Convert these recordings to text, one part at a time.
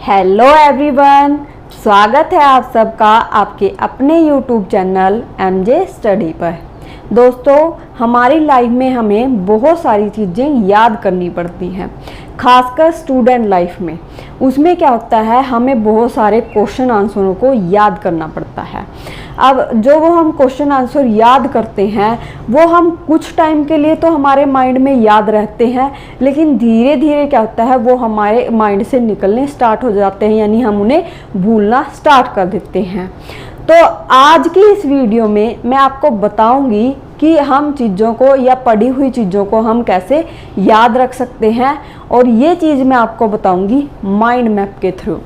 Hello everyone, स्वागत है आप सबका आपके अपने यूट्यूब चैनल एमजे स्टडी पर। दोस्तों, हमारी लाइफ में हमें बहुत सारी चीज़ें याद करनी पड़ती हैं, खासकर स्टूडेंट लाइफ में। उसमें क्या होता है, हमें बहुत सारे क्वेश्चन आंसरों को याद करना पड़ता है। अब जो वो हम क्वेश्चन आंसर याद करते हैं वो हम कुछ टाइम के लिए तो हमारे माइंड में याद रहते हैं, लेकिन धीरे धीरे क्या होता है वो हमारे माइंड से निकलने स्टार्ट हो जाते हैं, यानी हम उन्हें भूलना स्टार्ट कर देते हैं। तो आज की इस वीडियो में मैं आपको बताऊंगी कि हम चीज़ों को या पढ़ी हुई चीज़ों को हम कैसे याद रख सकते हैं, और ये चीज़ मैं आपको बताऊंगी माइंड मैप के थ्रू।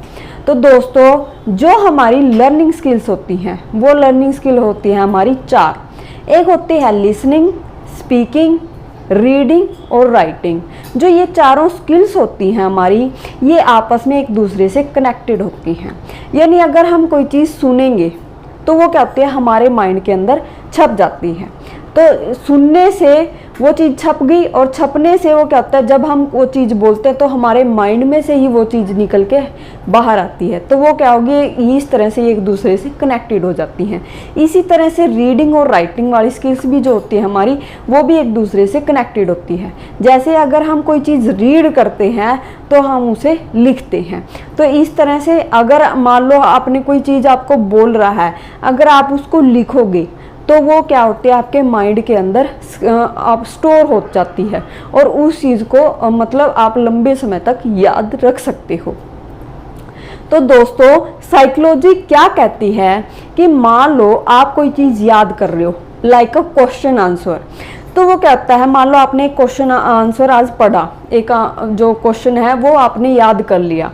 तो दोस्तों, जो हमारी लर्निंग स्किल्स होती हैं वो लर्निंग स्किल होती है हमारी चार। एक होती है लिसनिंग, स्पीकिंग, रीडिंग और राइटिंग। जो ये चारों स्किल्स होती हैं हमारी, ये आपस में एक दूसरे से कनेक्टेड होती हैं। यानी अगर हम कोई चीज़ सुनेंगे तो वो क्या होती है हमारे माइंड के अंदर छप जाती है। तो सुनने से वो चीज़ छप गई, और छपने से वो क्या होता है जब हम वो चीज़ बोलते हैं तो हमारे माइंड में से ही वो चीज़ निकल के बाहर आती है। तो वो क्या होगी, इस तरह से एक दूसरे से कनेक्टेड हो जाती हैं। इसी तरह से रीडिंग और राइटिंग वाली स्किल्स भी जो होती है हमारी, वो भी एक दूसरे से कनेक्टेड होती है। जैसे अगर हम कोई चीज़ रीड करते हैं तो हम उसे लिखते हैं। तो इस तरह से अगर मान लो आपने कोई चीज़ आपको बोल रहा है, अगर आप उसको लिखोगे तो वो क्या होती है आपके माइंड के अंदर आप स्टोर हो जाती है, और उस चीज़ को मतलब आप लंबे समय तक याद रख सकते हो। तो दोस्तों, साइकोलॉजी क्या कहती है कि मान लो आप कोई चीज़ याद कर रहे हो, लाइक अ क्वेश्चन आंसर। तो वो क्या होता है, मान लो आपने एक क्वेश्चन आंसर आज पढ़ा, एक जो क्वेश्चन है वो आपने याद कर लिया।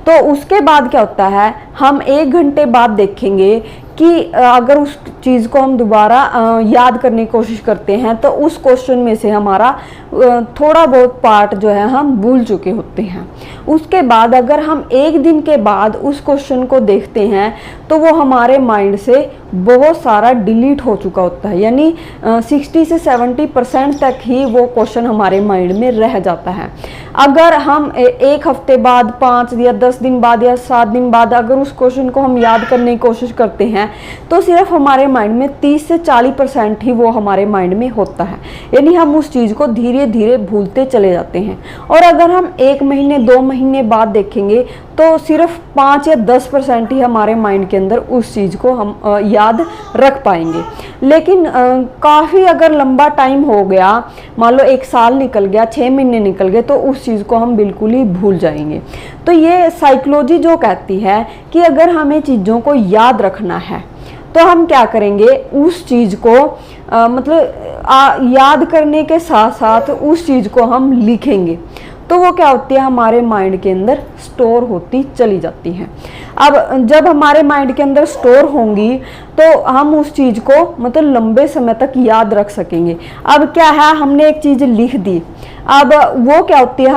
तो उसके बाद क्या होता है, हम 1 घंटे बाद देखेंगे कि अगर उस चीज़ को हम दोबारा याद करने की कोशिश करते हैं तो उस क्वेश्चन में से हमारा थोड़ा बहुत पार्ट जो है हम भूल चुके होते हैं। उसके बाद अगर हम 1 दिन के बाद उस क्वेश्चन को देखते हैं तो वो हमारे माइंड से बहुत सारा डिलीट हो चुका होता है, यानी 60 से 70% तक ही वो क्वेश्चन हमारे माइंड में रह जाता है। अगर हम 1 हफ्ते बाद, 5 या 10 दिन बाद या 7 दिन बाद अगर उस क्वेश्चन को हम याद करने की कोशिश करते हैं तो सिर्फ हमारे माइंड में 30 से 40% ही वो हमारे माइंड में होता है, यानी हम उस चीज़ को धीरे धीरे भूलते चले जाते हैं। और अगर हम 1 महीने 2 महीने बाद देखेंगे तो सिर्फ 5 या 10% ही हमारे माइंड के अंदर उस चीज़ को हम याद रख पाएंगे। लेकिन काफ़ी अगर लंबा टाइम हो गया, मान लो 1 साल निकल गया, 6 महीने निकल गए, तो उस चीज़ को हम बिल्कुल ही भूल जाएंगे। तो ये साइकोलॉजी जो कहती है कि अगर हमें चीज़ों को याद रखना है तो हम क्या करेंगे, उस चीज़ को याद करने के साथ साथ उस चीज़ को हम लिखेंगे, तो वो क्या होती है हमारे माइंड के अंदर स्टोर होती चली जाती है। अब जब हमारे माइंड के अंदर स्टोर होंगी तो हम उस चीज़ को लंबे समय तक याद रख सकेंगे। अब क्या है, हमने एक चीज़ लिख दी, अब वो क्या होती है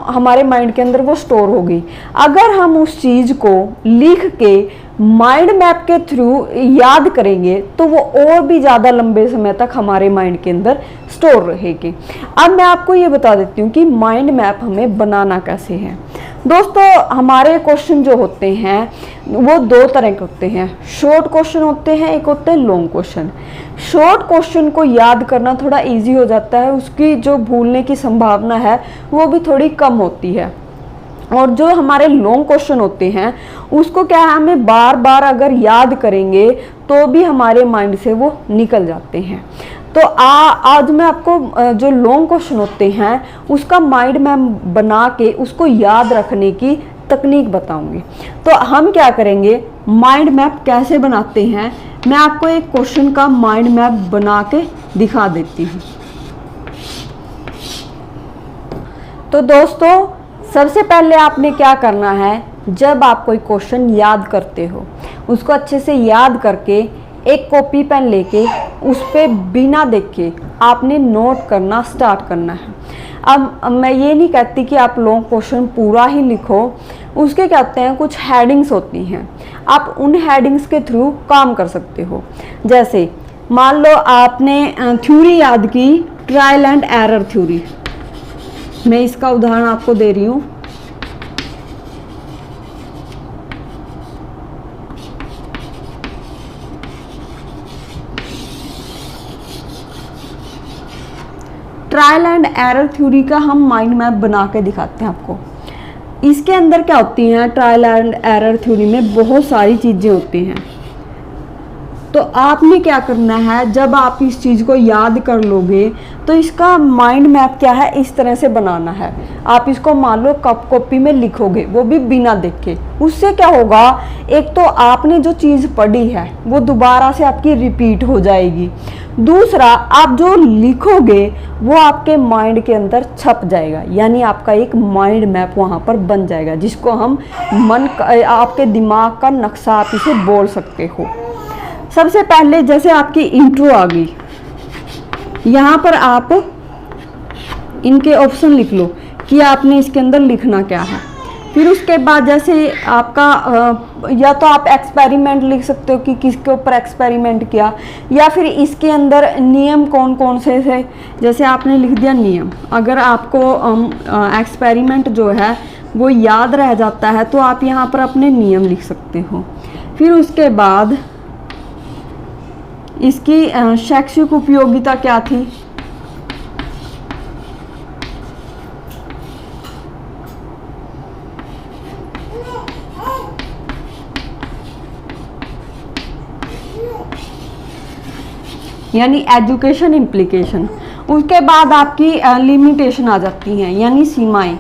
हमारे माइंड के अंदर वो स्टोर हो गई। अगर हम उस चीज़ को लिख के माइंड मैप के थ्रू याद करेंगे तो वो और भी ज़्यादा लंबे समय तक हमारे माइंड के अंदर स्टोर रहेगी। अब मैं आपको ये बता देती हूँ कि माइंड मैप हमें बनाना कैसे है। दोस्तों, हमारे क्वेश्चन जो होते हैं वो 2 तरह के होते हैं। शॉर्ट क्वेश्चन होते हैं, एक होते हैं लॉन्ग क्वेश्चन। शॉर्ट क्वेश्चन को याद करना थोड़ा इजी हो जाता है, उसकी जो भूलने की संभावना है वो भी थोड़ी कम होती है। और जो हमारे लॉन्ग क्वेश्चन होते हैं उसको क्या है, हमें बार बार अगर याद करेंगे तो भी हमारे माइंड से वो निकल जाते हैं। तो आज मैं आपको जो लॉन्ग क्वेश्चन होते हैं उसका माइंड मैप बना के उसको याद रखने की तकनीक बताऊंगी। तो हम क्या करेंगे, माइंड मैप कैसे बनाते हैं, मैं आपको एक क्वेश्चन का माइंड मैप बना के दिखा देती हूँ। तो दोस्तों, सबसे पहले आपने क्या करना है, जब आप कोई क्वेश्चन याद करते हो उसको अच्छे से याद करके एक कॉपी पेन लेके उस पर बिना देखे आपने नोट करना स्टार्ट करना है। अब मैं ये नहीं कहती कि आप लॉन्ग क्वेश्चन पूरा ही लिखो, उसके क्या होते हैं कुछ हेडिंग्स होती हैं, आप उन हेडिंग्स के थ्रू काम कर सकते हो। जैसे मान लो आपने थ्योरी याद की, ट्रायल एंड एरर थ्योरी, मैं इसका उदाहरण आपको दे रही हूँ। ट्रायल एंड एरर थ्योरी का हम माइंड मैप बना के दिखाते हैं आपको। इसके अंदर क्या होती हैं, ट्रायल एंड एरर थ्योरी में बहुत सारी चीज़ें होती हैं। तो आपने क्या करना है, जब आप इस चीज़ को याद कर लोगे तो इसका माइंड मैप क्या है, इस तरह से बनाना है। आप इसको मान लो कप कॉपी में लिखोगे, वो भी बिना देखे। उससे क्या होगा, एक तो आपने जो चीज़ पढ़ी है वो दोबारा से आपकी रिपीट हो जाएगी। दूसरा, आप जो लिखोगे वो आपके माइंड के अंदर छप जाएगा, यानी आपका एक माइंड मैप वहाँ पर बन जाएगा, जिसको हम आपके दिमाग का नक्शा आप इसे बोल सकते हो। सबसे पहले जैसे आपकी इंट्रो आ गई, यहाँ पर आप इनके ऑप्शन लिख लो कि आपने इसके अंदर लिखना क्या है। फिर उसके बाद जैसे आपका या तो आप एक्सपेरिमेंट लिख सकते हो कि किसके ऊपर एक्सपेरिमेंट किया, या फिर इसके अंदर नियम कौन कौन से थे, जैसे आपने लिख दिया नियम। अगर आपको एक्सपेरिमेंट जो है वो याद रह जाता है तो आप यहाँ पर अपने नियम लिख सकते हो। फिर उसके बाद इसकी शैक्षिक उपयोगिता क्या थी, यानी एजुकेशन इम्प्लीकेशन। उसके बाद आपकी लिमिटेशन आ जाती हैं, यानी सीमाएं।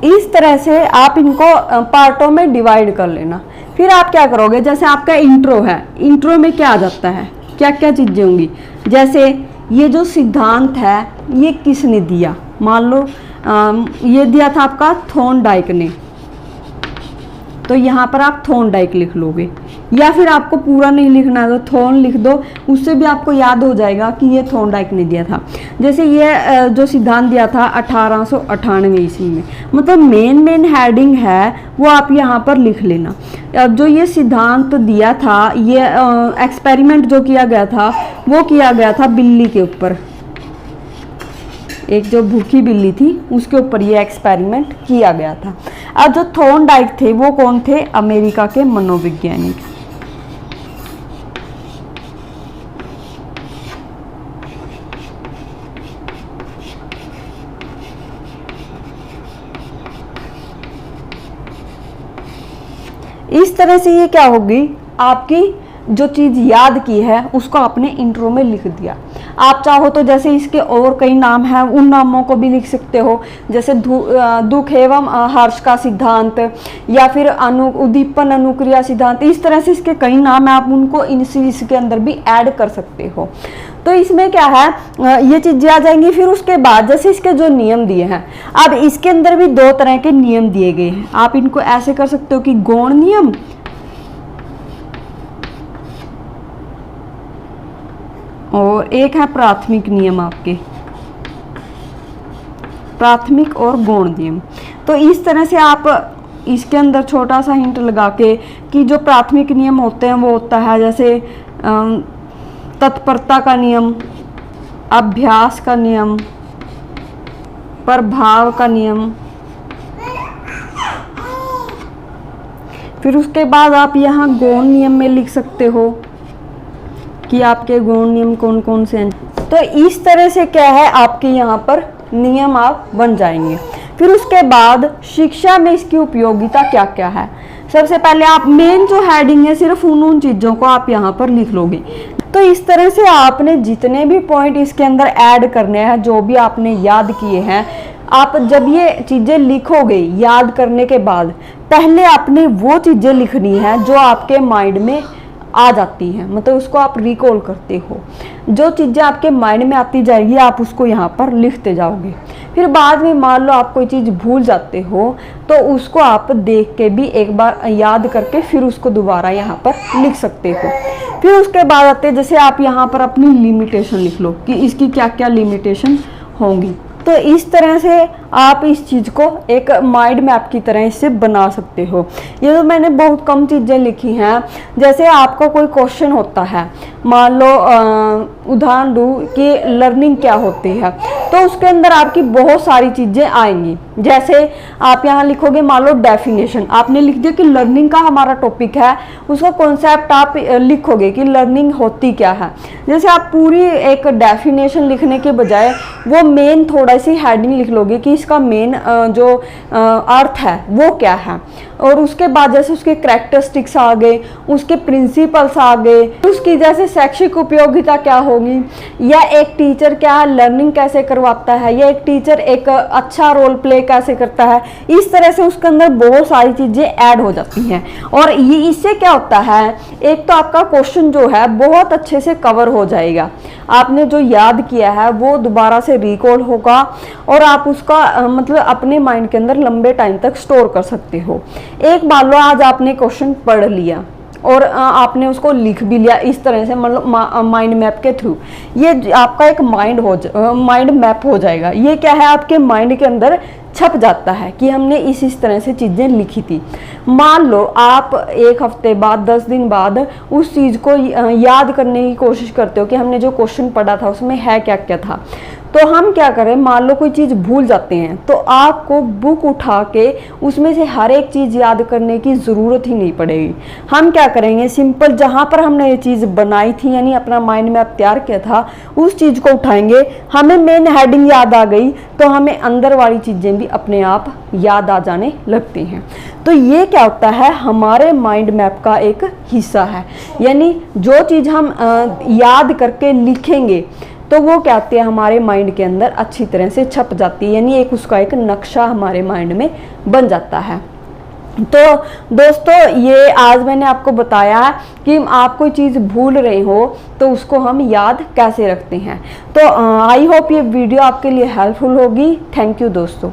इस तरह से आप इनको पार्टों में डिवाइड कर लेना। फिर आप क्या करोगे, जैसे आपका इंट्रो है, इंट्रो में क्या आ जाता है, क्या क्या चीज़ें होंगी, जैसे ये जो सिद्धांत है ये किसने दिया। मान लो ये दिया था आपका थॉर्नडाइक ने, तो यहाँ पर आप थॉर्नडाइक लिख लोगे। या फिर आपको पूरा नहीं लिखना है तो थॉर्न लिख दो, उससे भी आपको याद हो जाएगा कि ये थॉर्नडाइक ने दिया था। जैसे ये जो सिद्धांत दिया था 1898 ईस्वी में, मतलब मेन हेडिंग है वो आप यहाँ पर लिख लेना। अब जो ये सिद्धांत दिया था, ये एक्सपेरिमेंट जो किया गया था वो किया गया था बिल्ली के ऊपर। एक जो भूखी बिल्ली थी उसके ऊपर ये एक्सपेरिमेंट किया गया था। अब जो थॉर्नडाइक थे वो कौन थे, अमेरिका के मनोवैज्ञानिक। इस तरह से ये क्या होगी, आपकी जो चीज़ याद की है उसको आपने इंट्रो में लिख दिया। आप चाहो तो जैसे इसके और कई नाम हैं, उन नामों को भी लिख सकते हो, जैसे दुख एवं हर्ष का सिद्धांत, या फिर उद्दीपन अनुक्रिया सिद्धांत। इस तरह से इसके कई नाम हैं, आप उनको इसके अंदर भी ऐड कर सकते हो। तो इसमें क्या है, ये चीज़ें आ जाएंगी। फिर उसके बाद जैसे इसके जो नियम दिए हैं, अब इसके अंदर भी दो तरह के नियम दिए गए हैं। आप इनको ऐसे कर सकते हो कि गौण नियम और एक है प्राथमिक नियम, आपके प्राथमिक और गौण नियम। तो इस तरह से आप इसके अंदर छोटा सा हिंट लगा के कि जो प्राथमिक नियम होते हैं वो होता है जैसे तत्परता का नियम, अभ्यास का नियम, प्रभाव का नियम। फिर उसके बाद आप यहाँ गौण नियम में लिख सकते हो कि आपके गौण नियम कौन कौन से हैं। तो इस तरह से क्या है, आपके यहाँ पर नियम आप बन जाएंगे। फिर उसके बाद शिक्षा में इसकी उपयोगिता क्या क्या है। सबसे पहले आप मेन जो हेडिंग है सिर्फ उन चीज़ों को आप यहाँ पर लिख लोगे। तो इस तरह से आपने जितने भी पॉइंट इसके अंदर ऐड करने हैं, जो भी आपने याद किए हैं, आप जब ये चीज़ें लिखोगे याद करने के बाद, पहले आपने वो चीज़ें लिखनी है जो आपके माइंड में आ जाती हैं, मतलब उसको आप रिकॉल करते हो। जो चीज़ें आपके माइंड में आती जाएगी आप उसको यहाँ पर लिखते जाओगे। फिर बाद में मान लो आप कोई चीज़ भूल जाते हो तो उसको आप देख के भी एक बार याद करके फिर उसको दोबारा यहाँ पर लिख सकते हो। फिर उसके बाद आते जैसे आप यहाँ पर अपनी लिमिटेशन लिख लो कि इसकी क्या क्या लिमिटेशन होंगी। तो इस तरह से आप इस चीज़ को एक माइंड मैप की तरह इससे बना सकते हो। ये तो मैंने बहुत कम चीज़ें लिखी हैं। जैसे आपको कोई क्वेश्चन होता है, मान लो उदाहरण दूँ कि लर्निंग क्या होती है, तो उसके अंदर आपकी बहुत सारी चीज़ें आएंगी। जैसे आप यहाँ लिखोगे, मान लो डेफिनेशन आपने लिख दिया कि लर्निंग का हमारा टॉपिक है, उसका कॉन्सेप्ट आप लिखोगे कि लर्निंग होती क्या है। जैसे आप पूरी एक डेफिनेशन लिखने के बजाय वो मेन थोड़ा सी हेडिंग लिख लोगे कि इसका मेन जो अर्थ है वो क्या है, और उसके बाद जैसे उसके कैरेक्टरिस्टिक्स आ गए, उसके प्रिंसिपल्स आ गए, उसकी जैसे शैक्षिक उपयोगिता क्या होगी, या एक टीचर क्या लर्निंग कैसे करवाता है, या एक टीचर एक अच्छा रोल प्ले कैसे करता है। इस तरह से उसके अंदर बहुत सारी चीज़ें ऐड हो जाती हैं, और ये इससे क्या होता है, एक तो आपका क्वेश्चन जो है बहुत अच्छे से कवर हो जाएगा, आपने जो याद किया है वो दोबारा से रिकॉल होगा, और आप उसका मतलब अपने माइंड के अंदर लंबे टाइम तक स्टोर कर सकते हो। एक मान लो आज आपने क्वेश्चन पढ़ लिया और आपने उसको लिख भी लिया इस तरह से, मतलब माइंड मैप के थ्रू, ये आपका एक माइंड मैप हो जाएगा। ये क्या है, आपके माइंड के अंदर छप जाता है कि हमने इस तरह से चीज़ें लिखी थी। मान लो आप एक हफ्ते बाद, 10 दिन बाद उस चीज़ को याद करने की कोशिश करते हो कि हमने जो क्वेश्चन पढ़ा था उसमें है क्या क्या था। तो हम क्या करें, मान लो कोई चीज़ भूल जाते हैं तो आपको बुक उठा के उसमें से हर एक चीज़ याद करने की ज़रूरत ही नहीं पड़ेगी। हम क्या करेंगे, सिंपल जहाँ पर हमने ये चीज़ बनाई थी यानी अपना माइंड मैप तैयार किया था उस चीज़ को उठाएंगे, हमें मेन हेडिंग याद आ गई तो हमें अंदर वाली चीज़ें भी अपने आप याद आ जाने लगती हैं। तो ये क्या होता है, हमारे माइंड मैप का एक हिस्सा है। यानी जो चीज़ हम याद करके लिखेंगे तो वो क्या होती है, हमारे माइंड के अंदर अच्छी तरह से छप जाती है, यानी एक उसका एक नक्शा हमारे माइंड में बन जाता है। तो दोस्तों ये आज मैंने आपको बताया कि आप कोई चीज़ भूल रहे हो तो उसको हम याद कैसे रखते हैं। तो आई होप ये वीडियो आपके लिए हेल्पफुल होगी। थैंक यू दोस्तों।